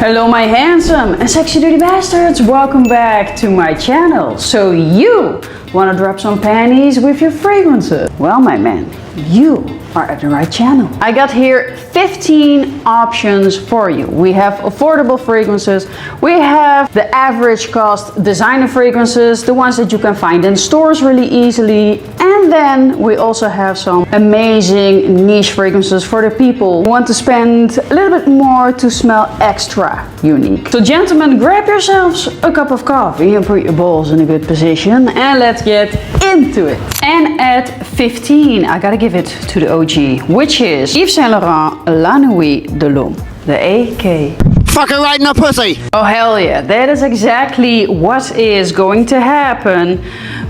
Hello my handsome and sexy dirty bastards, welcome back to my channel. So you wanna drop some panties with your fragrances? Well my man, you are at the right channel. I got here 15 options for you. We have affordable fragrances, we have the average cost designer fragrances, the ones that you can find in stores really easily, and then we also have some amazing niche fragrances for the people who want to spend a little bit more to smell extra unique. So gentlemen, grab yourselves a cup of coffee and put your balls in a good position and let's get into it. And at 15, I gotta give it to the OG, which is Yves Saint Laurent La Nuit de l'Homme, the AK. Fucking right in the pussy! Oh hell yeah, that is exactly what is going to happen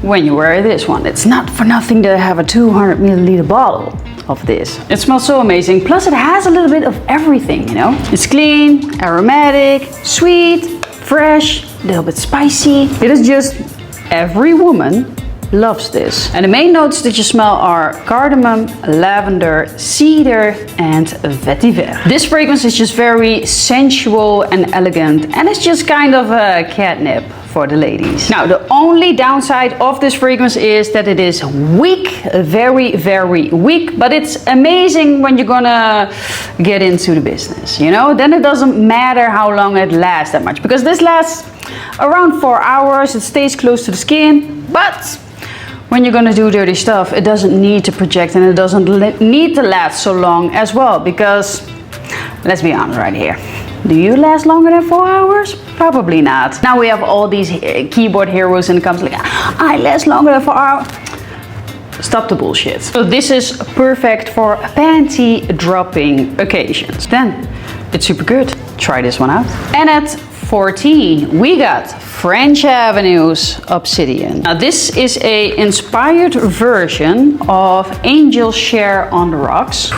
when you wear this one. It's not for nothing that I have a 200 milliliter bottle of this. It smells so amazing, plus it has a little bit of everything, you know? It's clean, aromatic, sweet, fresh, a little bit spicy. It is just, every woman loves this. And the main notes that you smell are cardamom, lavender, cedar, and vetiver. This fragrance is just very sensual and elegant, and it's just kind of a catnip for the ladies. Now, the only downside of this fragrance is that it is weak, very, very weak, but it's amazing when you're gonna get into the business, you know? Then it doesn't matter how long it lasts that much, because this lasts around 4 hours, it stays close to the skin, but when you're gonna do dirty stuff, it doesn't need to project and it doesn't need to last so long as well, because let's be honest right here. Do you last longer than 4 hours? Probably not. Now we have all these keyboard heroes and it comes like, I last longer than 4 hours. Stop the bullshit. So this is perfect for panty dropping occasions. Then it's super good. Try this one out. And at 14, we got French Avenue's Obsidian. Now this is a inspired version of Angel's Share on the Rocks.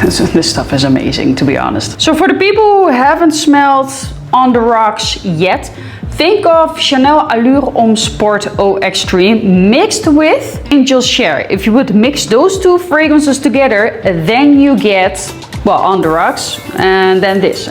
This stuff is amazing, to be honest. So for the people who haven't smelled On the Rocks yet, think of Chanel Allure Homme Sport Eau Extreme mixed with Angel's Share. If you would mix those two fragrances together, then you get, well, On the Rocks, and then this,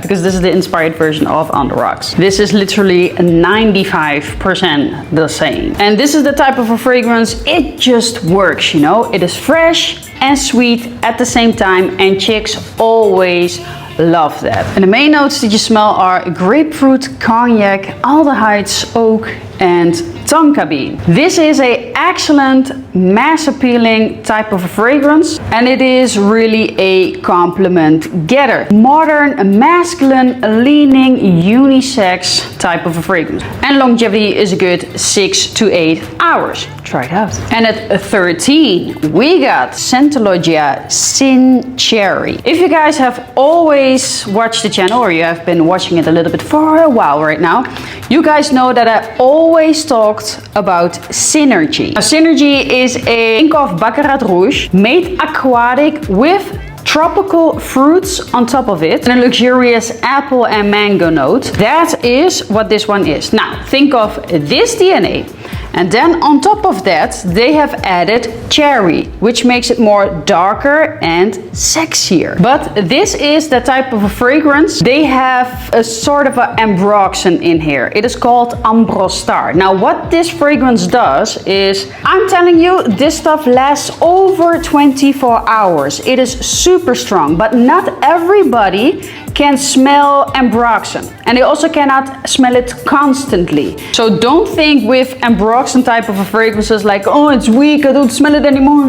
because this is the inspired version of On the Rocks. This is literally 95% the same. And this is the type of a fragrance, it just works, you know? It is fresh and sweet at the same time, and chicks always love that. And the main notes that you smell are grapefruit, cognac, aldehydes, oak, and tonka bean. This is an excellent mass appealing type of a fragrance, and it is really a compliment getter. Modern, masculine, leaning, unisex type of a fragrance. And longevity is a good 6 to 8 hours. Try it out. And at 13, we got Scentologia Syn.cherry. If you guys have always watched the channel, or you have been watching it a little bit for a while right now, you guys know that I always talked about Synergy. Now, Synergy is a think of Baccarat Rouge made aquatic with tropical fruits on top of it and a luxurious apple and mango note. That is what this one is. Now think of this DNA, and then on top of that they have added cherry, which makes it more darker and sexier. But this is the type of a fragrance. They have a sort of an ambroxan in here. It is called Ambrostar. Now what this fragrance does is, I'm telling you, this stuff lasts over 24 hours. It is super strong, but not everybody can smell ambroxan, and they also cannot smell it constantly. So don't think with ambroxan type of a fragrances like, oh, it's weak, I don't smell it anymore.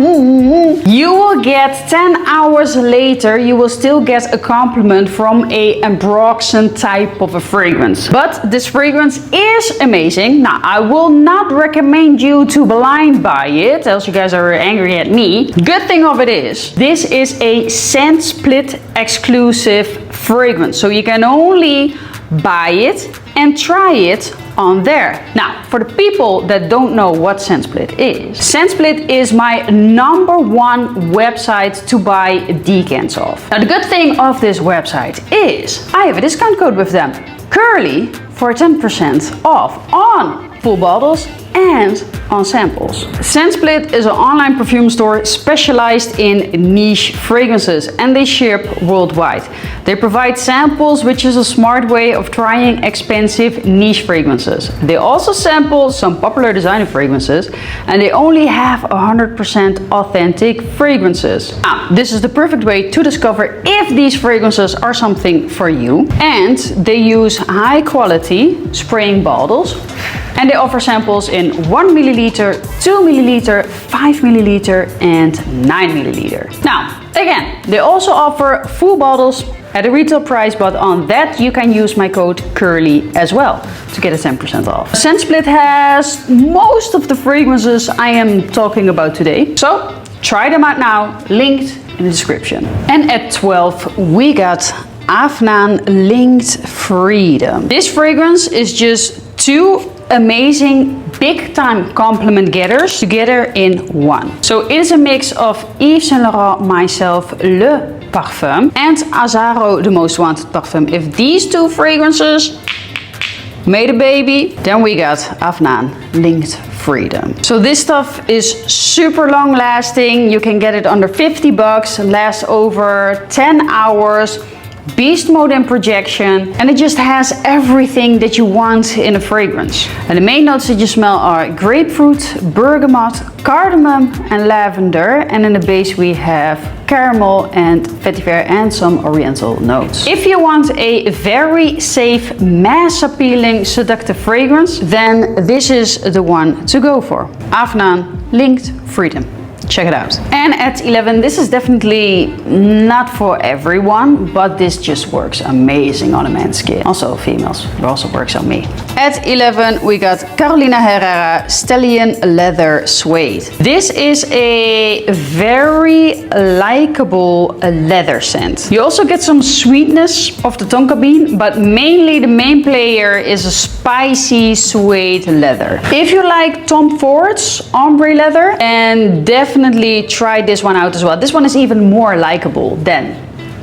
You will get 10 hours later, you will still get a compliment from a ambroxan type of a fragrance. But this fragrance is amazing. Now I will not recommend you to blind buy it, else you guys are angry at me. Good thing of it is, this is a scent split exclusive fragrance, so you can only buy it and try it on there. Now, for the people that don't know what ScentSplit is, ScentSplit is my #1 website to buy decants of. Now, the good thing of this website is I have a discount code with them, Curly, for 10% off on full bottles and on samples. Scentsplit is an online perfume store specialized in niche fragrances, and they ship worldwide. They provide samples, which is a smart way of trying expensive niche fragrances. They also sample some popular designer fragrances, and they only have 100% authentic fragrances. Now, this is the perfect way to discover if these fragrances are something for you. And they use high quality spraying bottles, and they offer samples in 1 milliliter, 2 milliliter, 5 milliliter, and 9 milliliter. Now, again, they also offer full bottles at a retail price, but on that you can use my code CURLY as well to get a 10% off. Scentsplit has most of the fragrances I am talking about today, so try them out now, linked in the description. And at 12 we got Afnan Linked Freedom. This fragrance is just two amazing big time compliment getters together in one. So it is a mix of Yves Saint Laurent, myself, Le Parfum, and Azzaro, the most wanted parfum. If these two fragrances made a baby, then we got Afnan Linked Freedom. So this stuff is super long lasting. You can get it under 50 bucks, lasts over 10 hours. Beast mode and projection, and it just has everything that you want in a fragrance. And the main notes that you smell are grapefruit, bergamot, cardamom and lavender, and in the base we have caramel and vetiver and some oriental notes. If you want a very safe, mass appealing, seductive fragrance, then this is the one to go for. Afnan Linked Freedom. Check it out. And at 11, this is definitely not for everyone, but this just works amazing on a man's skin. Also females, it also works on me. At 11, we got Carolina Herrera Stallion Leather Suede. This is a very likable leather scent. You also get some sweetness of the tonka bean, but mainly the main player is a spicy suede leather. If you like Tom Ford's ombre leather, and definitely try this one out as well. This one is even more likable than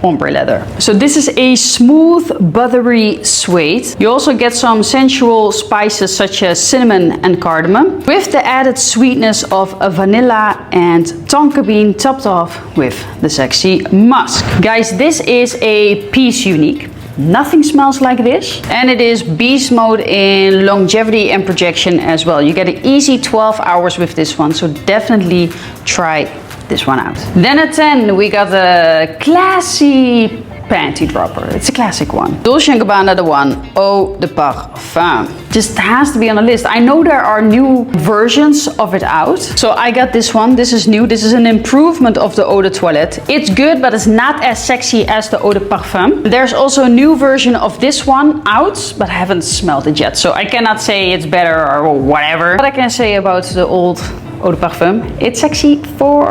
ombre leather. So this is a smooth, buttery suede. You also get some sensual spices such as cinnamon and cardamom, with the added sweetness of a vanilla and tonka bean, topped off with the sexy musk. Guys, this is a piece unique. Nothing smells like this, and it is beast mode in longevity and projection as well. You get an easy 12 hours with this one, so definitely try this one out. Then at 10 we got a classy panty dropper. It's a classic one. Dolce & Gabbana The One Eau de Parfum. Just has to be on the list. I know there are new versions of it out, so I got this one. This is new. This is an improvement of the Eau de Toilette. It's good, but it's not as sexy as the Eau de Parfum. There's also a new version of this one out, but I haven't smelled it yet, so I cannot say it's better or whatever. What I can say about the old Eau de Parfum, it's sexy for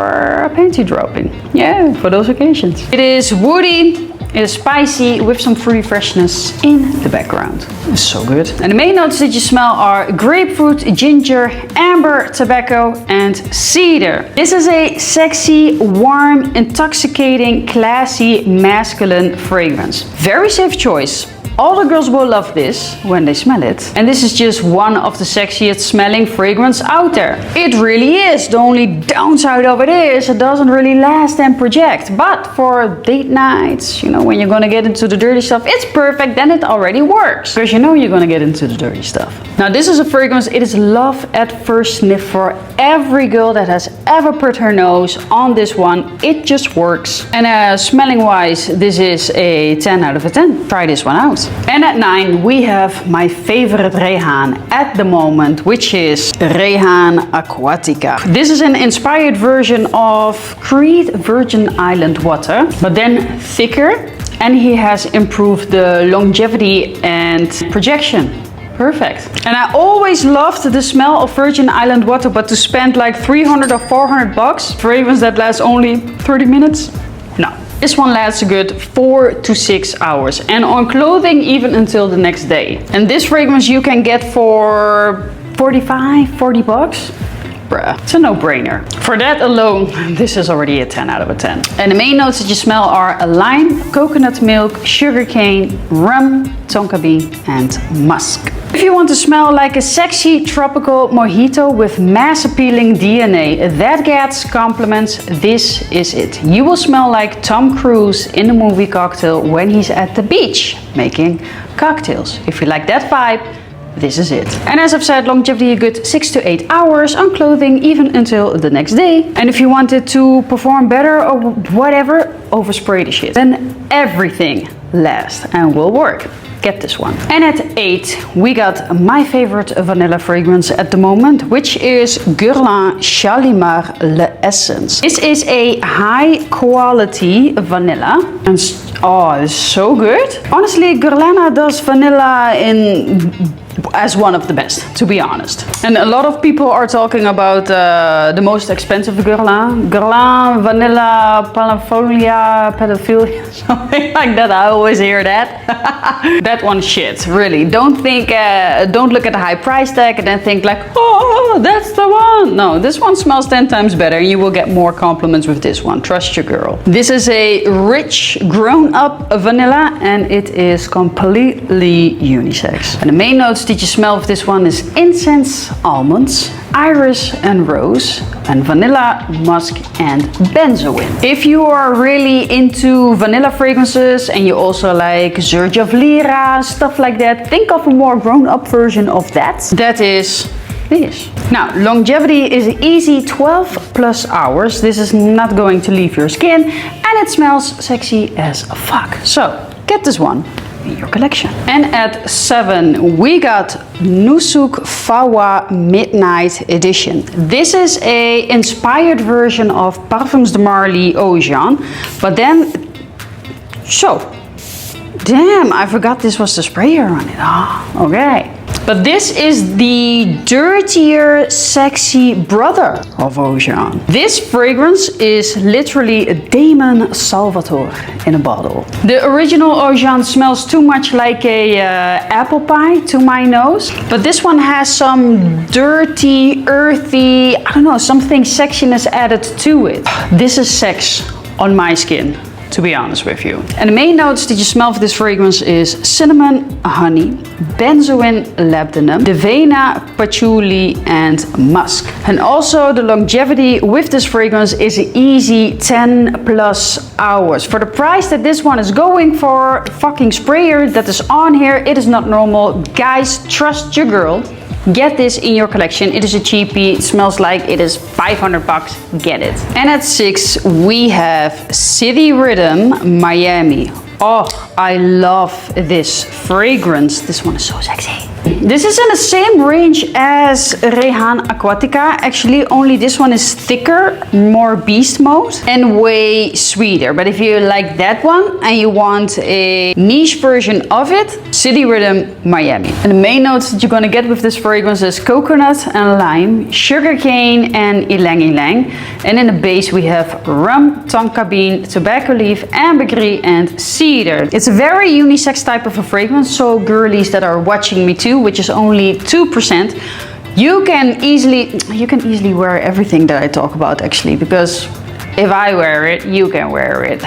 a panty dropping. Yeah, for those occasions. It is woody. It is spicy with some fruity freshness in the background. It's so good. And the main notes that you smell are grapefruit, ginger, amber, tobacco, and cedar. This is a sexy, warm, intoxicating, classy, masculine fragrance. Very safe choice. All the girls will love this when they smell it. And this is just one of the sexiest smelling fragrance out there. It really is. The only downside of it is it doesn't really last and project. But for date nights, you know, when you're gonna get into the dirty stuff, it's perfect. Then it already works. Because you know you're gonna get into the dirty stuff. Now this is a fragrance, it is love at first sniff for every girl that has ever put her nose on this one. It just works. And smelling wise, this is a 10 out of a 10. Try this one out. And at 9 we have my favorite Rayhaan at the moment, which is Rayhaan Aquatica. This is an inspired version of Creed Virgin Island water, but then thicker, and he has improved the longevity and projection. Perfect. And I always loved the smell of Virgin Island water, but to spend like 300 or 400 bucks, fragrance that lasts only 30 minutes? No. This one lasts a good 4 to 6 hours, and on clothing even until the next day. And this fragrance you can get for 45, 40 bucks. Bruh, it's a no-brainer. For that alone, this is already a 10 out of a 10. And the main notes that you smell are lime, coconut milk, sugarcane, rum, tonka bean, and musk. If you want to smell like a sexy tropical mojito with mass appealing DNA that gets compliments, this is it. You will smell like Tom Cruise in the movie Cocktail when he's at the beach making cocktails. If you like that vibe, this is it. And as I've said, longevity a good 6 to 8 hours on clothing, even until the next day. And if you want it to perform better or whatever, overspray the shit. Then everything lasts and will work. Get this one. And at 8, we got my favorite vanilla fragrance at the moment, which is Guerlain Shalimar L'Essence. This is a high quality vanilla. And oh, it's so good. Honestly, Guerlain does vanilla as one of the best, to be honest. And a lot of people are talking about the most expensive Guerlain. Guerlain, vanilla, palafolia, pedophilia, something like that. I always hear that. That one shit, really. Don't look at the high price tag and then think like, oh, that's the one. No, this one smells 10 times better and you will get more compliments with this one. Trust your girl. This is a rich, grown-up vanilla and it is completely unisex. And the main notes that you smell of this one is incense, almonds, iris and rose, and vanilla, musk and benzoin. If you are really into vanilla fragrances and you also like Serge of Lyra, stuff like that, think of a more grown-up version of that. That is this. Now, longevity is easy 12 plus hours. This is not going to leave your skin and it smells sexy as fuck. So, get this one in your collection. And at 7, we got Nusuk Fawah Midnight Edition. This is a inspired version of Parfums de Marly Ocean, but then, damn, I forgot this was the sprayer on it. Oh, okay. But this is the dirtier, sexy brother of Ocean. This fragrance is literally a Damon Salvatore in a bottle. The original Ocean smells too much like a apple pie to my nose. But this one has some dirty, earthy, I don't know, something sexiness added to it. This is sex on my skin, to be honest with you. And the main notes that you smell for this fragrance is cinnamon, honey, benzoin, labdanum, devena, patchouli and musk. And also the longevity with this fragrance is an easy 10 plus hours. For the price that this one is going for, fucking sprayer that is on here, it is not normal. Guys, trust your girl. Get this in your collection. It is a cheapie. It smells like it is 500 bucks. Get it. And at 6, we have City Rhythm Miami. Oh, I love this fragrance. This one is so sexy. This is in the same range as Rayhaan Aquatica. Actually, only this one is thicker, more beast mode, and way sweeter. But if you like that one and you want a niche version of it, City Rhythm Miami. And the main notes that you're gonna get with this fragrance is coconut and lime, sugarcane and ylang ylang. And in the base we have rum, tonka bean, tobacco leaf, ambergris and cedar. It's a very unisex type of a fragrance, so girlies that are watching me too, which is only 2%, you can easily wear everything that I talk about actually, because if I wear it, you can wear it.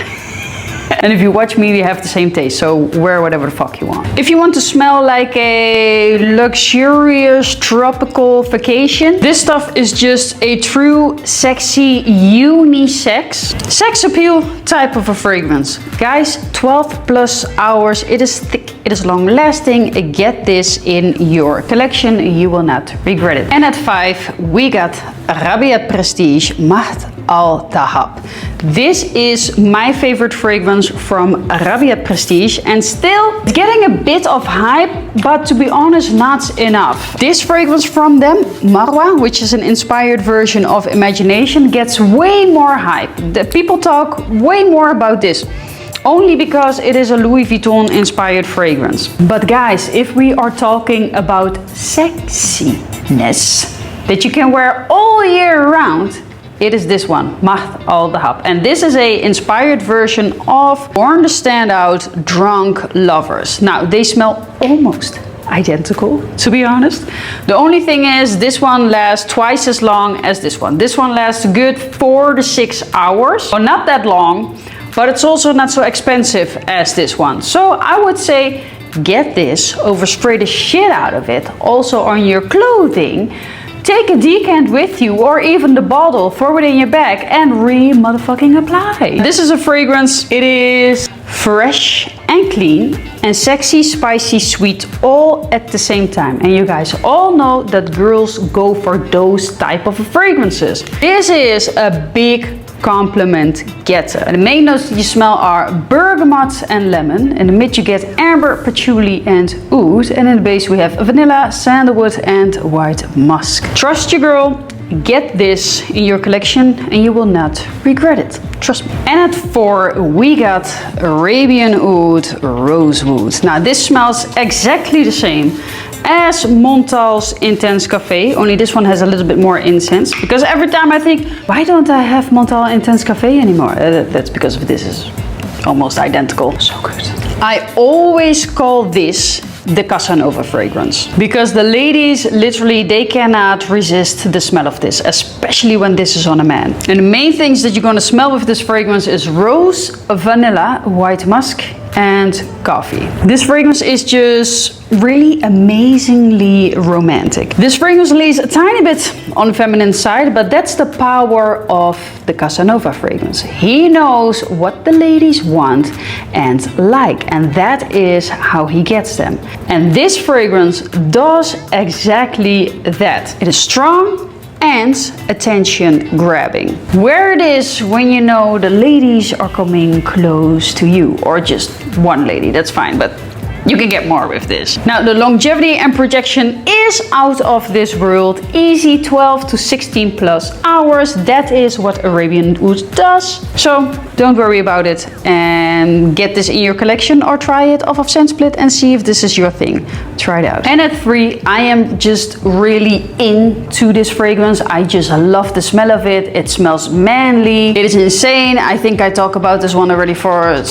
And if you watch me, we have the same taste, so wear whatever the fuck you want. If you want to smell like a luxurious tropical vacation, this stuff is just a true sexy unisex sex appeal type of a fragrance. Guys, 12 plus hours, it is thick, it is long lasting. Get this in your collection, you will not regret it. And at 5, we got Arabiyat Prestige Mahd Al Dhahab. This is my favorite fragrance from Arabiyat Prestige, and still it's getting a bit of hype, but to be honest, not enough. This fragrance from them, Marwa, which is an inspired version of Imagination, gets way more hype. The people talk way more about this, only because it is a Louis Vuitton inspired fragrance. But guys, if we are talking about sexiness that you can wear all year round, it is this one, Mahd Al Dhahab. And this is a inspired version of Born to Stand Out Drunk Lovers. Now, they smell almost identical, to be honest. The only thing is, this one lasts twice as long as this one. This one lasts a good 4 to 6 hours. So not that long, but it's also not so expensive as this one. So I would say get this, overspray the shit out of it, also on your clothing, take a decant with you or even the bottle, throw it in your bag and re-motherfucking apply. This is a fragrance, it is fresh and clean and sexy, spicy, sweet all at the same time. And you guys all know that girls go for those type of fragrances. This is a big compliment getter. And the main notes that you smell are bergamot and lemon. In the mid you get amber, patchouli and oud. And in the base we have vanilla, sandalwood and white musk. Trust your girl, get this in your collection and you will not regret it. Trust me. And at 4 we got Arabian Oud Rosewood. Now this smells exactly the same as Montal's Intense Cafe, only this one has a little bit more incense, because every time I think, why don't I have Montal Intense Cafe anymore? That's because of this is almost identical. So good. I always call this the Casanova fragrance, because the ladies literally they cannot resist the smell of this, especially when this is on a man. And the main things that you're going to smell with this fragrance is rose, vanilla, white musk and coffee. This fragrance is just really amazingly romantic. This fragrance lays a tiny bit on the feminine side, but that's the power of the Casanova fragrance. He knows what the ladies want and like, and that is how he gets them. And this fragrance does exactly that. It is strong and attention grabbing. Where it is when you know the ladies are coming close to you, or just one lady, that's fine, but you can get more with this. Now the longevity and projection is out of this world. Easy 12 to 16 plus hours. That is what Arabian Oud does. So don't worry about it and get this in your collection or try it off of ScentSplit and see if this is your thing. Try it out. And at 3, I am just really into this fragrance. I just love the smell of it. It smells manly. It is insane. I think I talk about this one already for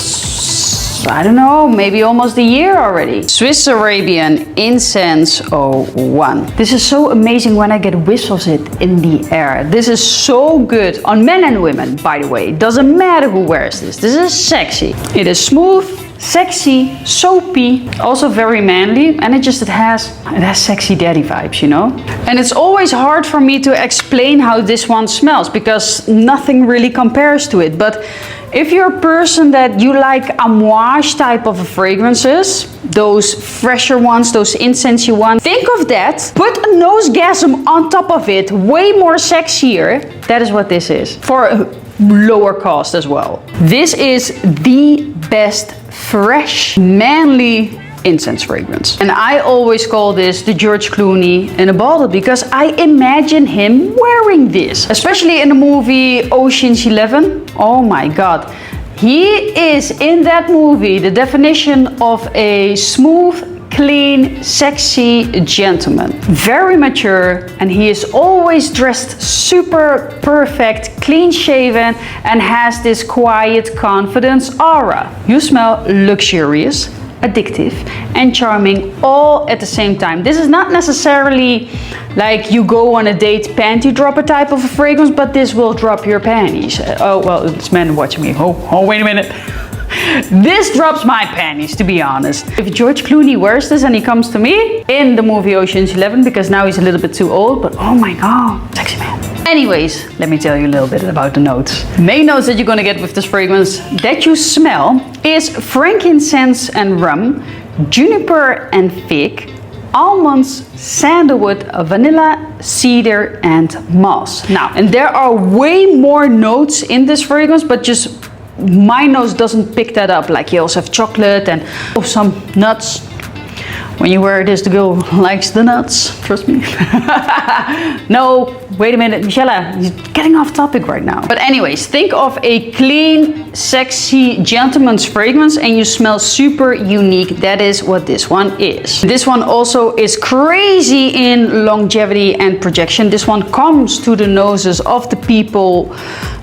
I don't know, maybe almost a year already. Swiss Arabian Incense 01. This is so amazing when I get whiffs of it in the air. This is so good on men and women, by the way. It doesn't matter who wears this. This is sexy. It is smooth, sexy, soapy, also very manly, and it has sexy daddy vibes, you know? And it's always hard for me to explain how this one smells because nothing really compares to it. But if you're a person that you like amouage type of fragrances, those fresher ones, those incensey ones, think of that, put a nosegasm on top of it, way more sexier. That is what this is, for a lower cost as well. This is the best fresh, manly incense fragrance. And I always call this the George Clooney in a bottle because I imagine him wearing this, especially in the movie Ocean's 11. Oh my God. He is in that movie the definition of a smooth, clean, sexy gentleman. Very mature, and he is always dressed super perfect, clean shaven, and has this quiet confidence aura. You smell luxurious, addictive and charming all at the same time. This is not necessarily like you go on a date panty dropper type of a fragrance, but this will drop your panties. Oh well, it's men watching me. Oh wait a minute. This drops my panties, to be honest. If George Clooney wears this and he comes to me in the movie Ocean's 11, because now he's a little bit too old, but oh my God, sexy man. Anyways, let me tell you a little bit about the notes. The main notes that you're gonna get with this fragrance that you smell is frankincense and rum, juniper and fig, almonds, sandalwood, vanilla, cedar and moss. Now, and there are way more notes in this fragrance, but just my nose doesn't pick that up. Like you also have chocolate and some nuts. When you wear this, the girl likes the nuts, trust me. No, wait a minute, Michelle, you're getting off topic right now. But anyways, think of a clean, sexy gentleman's fragrance and you smell super unique. That is what this one is. This one also is crazy in longevity and projection. This one comes to the noses of the people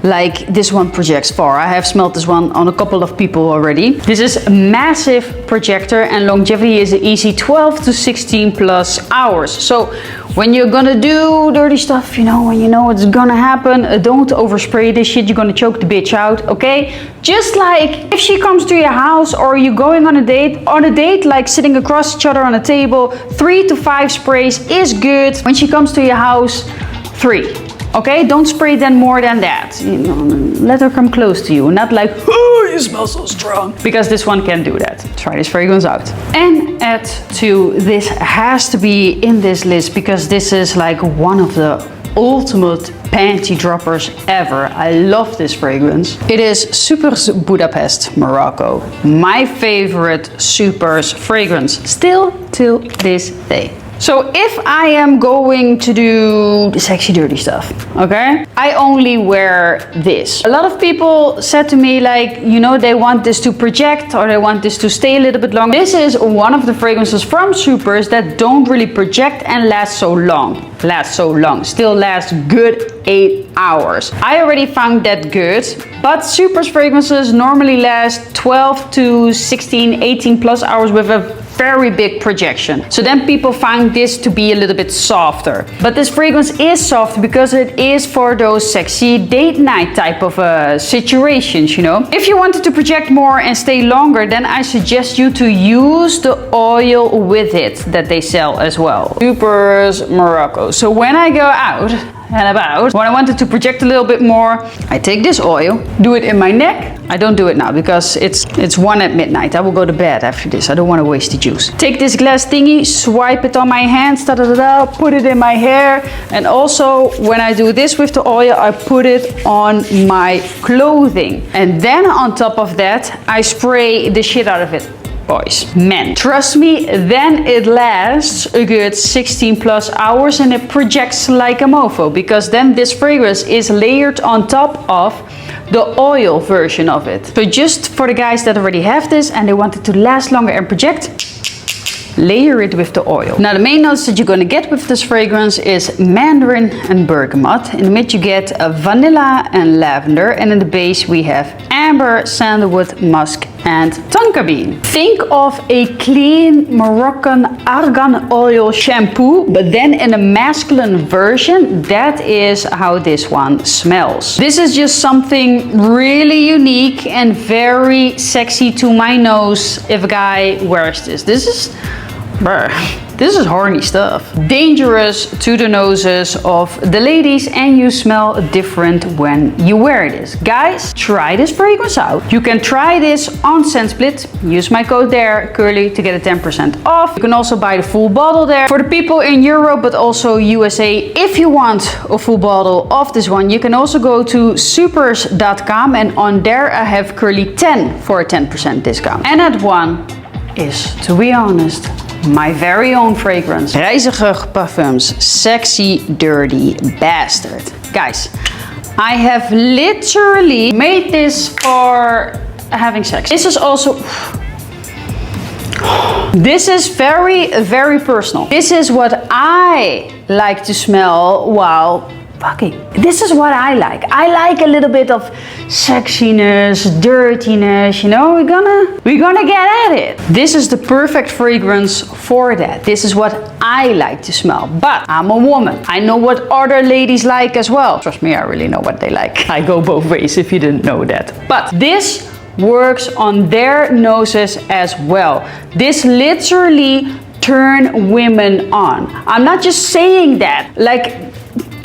like this one projects far. I have smelled this one on a couple of people already. This is a massive projector and longevity is an easy 12 to 16 plus hours. So when you're gonna do dirty stuff, you know, when you know it's gonna happen, don't overspray this shit. You're gonna choke the bitch out, okay? Just like if she comes to your house or you're going on a date like sitting across each other on a table, 3 to 5 sprays is good. When she comes to your house, 3. Okay, don't spray then more than that. You know, let her come close to you, not like, oh, you smell so strong. Because this one can do that. Try this fragrance out. And add to this has to be in this list because this is like one of the ultimate panty droppers ever. I love this fragrance. It is Superz Budapest, Morocco. My favorite Superz fragrance, still till this day. So if I am going to do the sexy dirty stuff, okay, I only wear this. A lot of people said to me like, you know, they want this to project or they want this to stay a little bit longer. This is one of the fragrances from Superz that don't really project and last so long. Still last good 8 hours. I already found that good, but Superz fragrances normally last 12 to 16, 18 plus hours with a very big projection. So then people find this to be a little bit softer. But this fragrance is soft because it is for those sexy date night type of situations, you know. If you wanted to project more and stay longer, then I suggest you to use the oil with it that they sell as well. Superz Morocco. So when I go out and about, when I wanted to project a little bit more, I take this oil, do it in my neck. I don't do it now because it's 1 at midnight. I will go to bed after this. I don't want to waste the juice. Take this glass thingy, swipe it on my hands, put it in my hair. And also when I do this with the oil, I put it on my clothing. And then on top of that, I spray the shit out of it. Boys, men, trust me, then it lasts a good 16 plus hours and it projects like a mofo because then this fragrance is layered on top of the oil version of it. So just for the guys that already have this and they want it to last longer and project, layer it with the oil. Now the main notes that you're going to get with this fragrance is mandarin and bergamot. In the mid you get vanilla and lavender, and in the base we have amber, sandalwood, musk and tonka bean. Think of a clean Moroccan argan oil shampoo, but then in a masculine version. That is how this one smells. This is just something really unique and very sexy to my nose if a guy wears this. This is horny stuff. Dangerous to the noses of the ladies, and you smell different when you wear this. Guys, try this fragrance out. You can try this on ScentSplit. Use my code there, Curly, to get a 10% off. You can also buy the full bottle there. For the people in Europe, but also USA, if you want a full bottle of this one, you can also go to superz.com, and on there I have Curly 10 for a 10% discount. And that one is, to be honest, my very own fragrance. Ryziger Parfums Sexy Dirty Bastard. Guys, I have literally made this for having sex. This is also... This is very, very personal. This is what I like to smell while fucking. This is what I like. I like a little bit of sexiness, dirtiness, you know, we're gonna get at it. This is the perfect fragrance for that. This is what I like to smell, but I'm a woman. I know what other ladies like as well. Trust me, I really know what they like. I go both ways if you didn't know that. But this works on their noses as well. This literally turn women on. I'm not just saying that, like,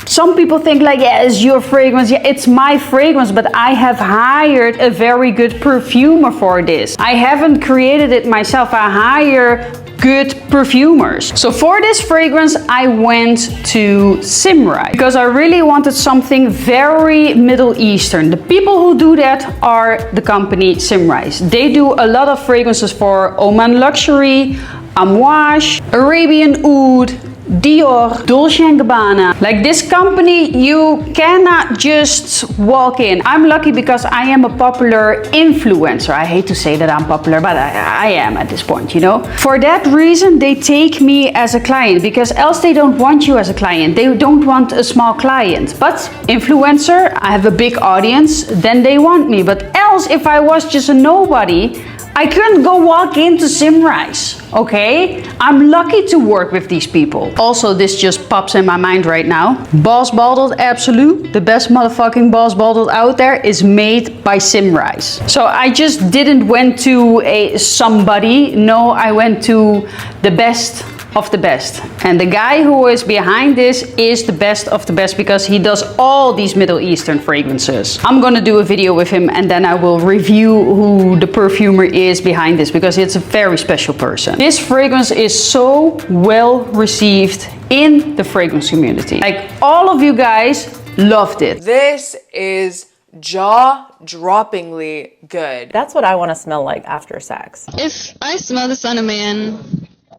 some people think like, yeah, it's your fragrance. Yeah, it's my fragrance, but I have hired a very good perfumer for this. I haven't created it myself. I hire good perfumers. So for this fragrance, I went to Simrai because I really wanted something very Middle Eastern. The people who do that are the company Simrai. They do a lot of fragrances for Oman Luxury, Amouage, Arabian Oud, Dior, Dolce & Gabbana. Like this company, you cannot just walk in. I'm lucky because I am a popular influencer. I hate to say that I'm popular, but I am at this point, you know. For that reason, they take me as a client because else they don't want you as a client. They don't want a small client. But influencer, I have a big audience, then they want me. But else, if I was just a nobody, I couldn't go walk into Symrise, okay? I'm lucky to work with these people. Also, this just pops in my mind right now. Boss Bottled Absolute, the best motherfucking Boss Bottled out there, is made by Symrise. So I just didn't went to somebody. No, I went to the best of the best. And the guy who is behind this is the best of the best because he does all these Middle Eastern fragrances. I'm gonna do a video with him and then I will review who the perfumer is behind this because it's a very special person. This fragrance is so well received in the fragrance community. Like all of you guys loved it. This is jaw-droppingly good. That's what I want to smell like after sex. If I smell this on a man,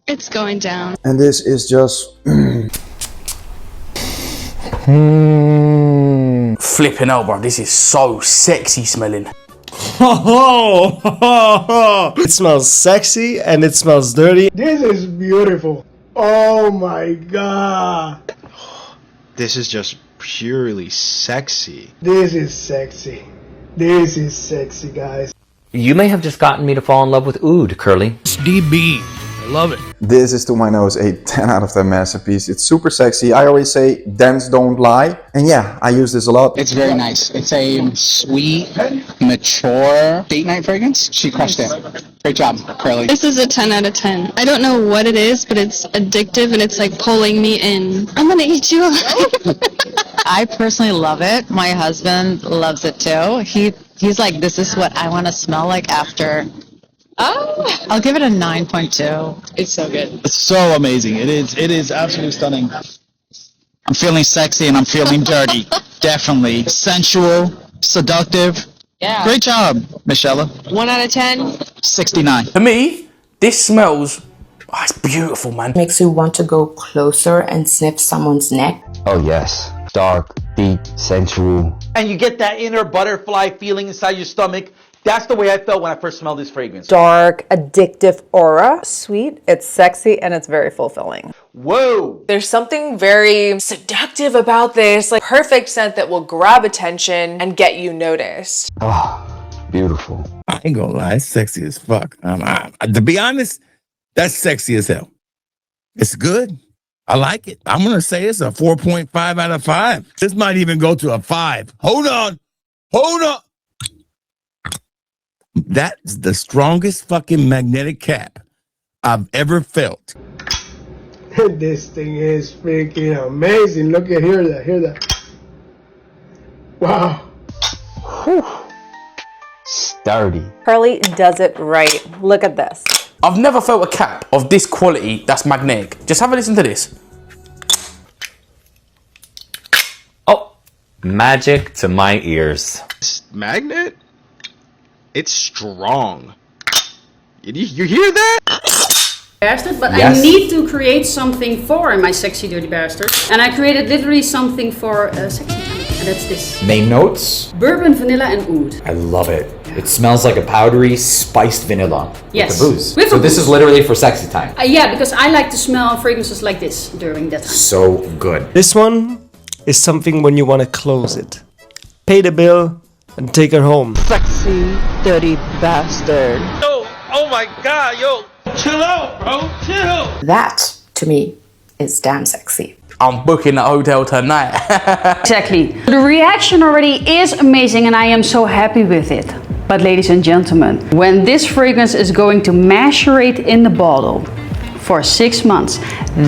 it's going down. And this is just Flipping out, bro. This is so sexy smelling. It smells sexy and it smells dirty. This is beautiful. Oh my god. This is just purely sexy. This is sexy. This is sexy, guys. You may have just gotten me to fall in love with Oud, Curly. DB. I love it. This is to my nose a 10 out of 10 masterpiece. It's super sexy. I always say dance don't lie. And yeah, I use this a lot. It's very nice. It's a sweet, mature date night fragrance. She crushed it. Great job, Curly. This is a 10 out of 10. I don't know what it is, but it's addictive and it's like pulling me in. I'm gonna eat you alive. I personally love it. My husband loves it too. He's like, this is what I want to smell like after. Oh, I'll give it a 9.2. It's so good. It's so amazing. It is absolutely stunning. I'm feeling sexy and I'm feeling dirty. Definitely. Sensual, seductive. Yeah. Great job, Michelle. 1 out of 10. 69. For me, this smells, it's beautiful, man. Makes you want to go closer and sniff someone's neck. Oh yes, dark, deep, sensual. And you get that inner butterfly feeling inside your stomach. That's the way I felt when I first smelled this fragrance. Dark, addictive aura. Sweet, it's sexy, and it's very fulfilling. Whoa! There's something very seductive about this, like perfect scent that will grab attention and get you noticed. Oh, beautiful. I ain't gonna lie, it's sexy as fuck. To be honest, that's sexy as hell. It's good. I like it. I'm gonna say it's a 4.5 out of 5. This might even go to a 5. Hold on. That's the strongest fucking magnetic cap I've ever felt. This thing is freaking amazing. Look at, hear that. Wow. Whew. Sturdy. Curly does it right. Look at this. I've never felt a cap of this quality that's magnetic. Just have a listen to this. Oh, magic to my ears. Magnet? It's strong. You hear that? Bastard, but Yes. I need to create something for my sexy dirty bastard. And I created literally something for sexy, and that's this. Main notes? Bourbon, vanilla, and oud. I love it. It smells like a powdery, spiced vanilla. Yes. With the booze. With So the this booze. is literally for sexy time. Yeah, because I like to smell fragrances like this during that time. So good. This one is something when you want to close it. Pay the bill and take her home. Sexy, dirty bastard. Yo, oh my god, yo. Chill out, bro. Chill. That, to me, is damn sexy. I'm booking that hotel tonight. Exactly. The reaction already is amazing and I am so happy with it. But ladies and gentlemen, when this fragrance is going to macerate in the bottle for 6 months,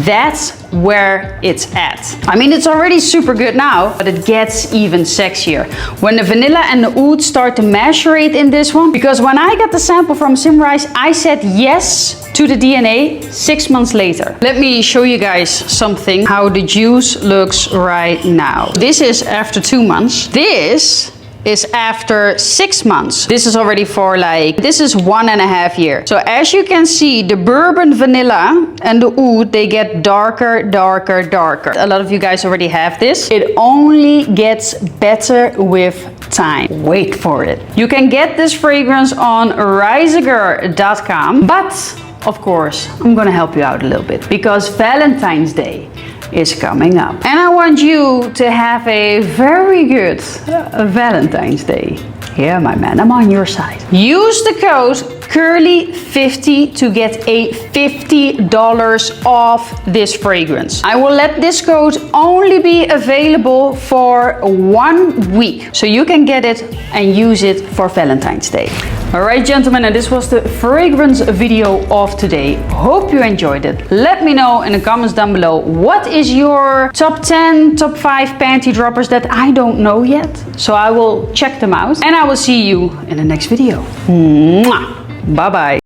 that's where it's at. I mean, it's already super good now, but it gets even sexier when the vanilla and the oud start to macerate in this one. Because when I got the sample from Symrise, I said yes to the DNA 6 months later. Let me show you guys something, how the juice looks right now. This is after 2 months. This is after 6 months. This is already for like, this is 1.5 years. So as you can see, the bourbon vanilla and the oud, they get darker, darker, darker. A lot of you guys already have this. It only gets better with time. Wait for it. You can get this fragrance on Ryziger.com, but of course, I'm gonna help you out a little bit because Valentine's Day is coming up. And I want you to have a very good Valentine's Day. Yeah, my man, I'm on your side. Use the code CURLY50 to get a $50 off this fragrance. I will let this code only be available for 1 week. So you can get it and use it for Valentine's Day. Alright gentlemen, and this was the fragrance video of today. Hope you enjoyed it. Let me know in the comments down below, what is your top 10, top 5 panty droppers that I don't know yet? So I will check them out and I will see you in the next video. Mwah! Bye bye.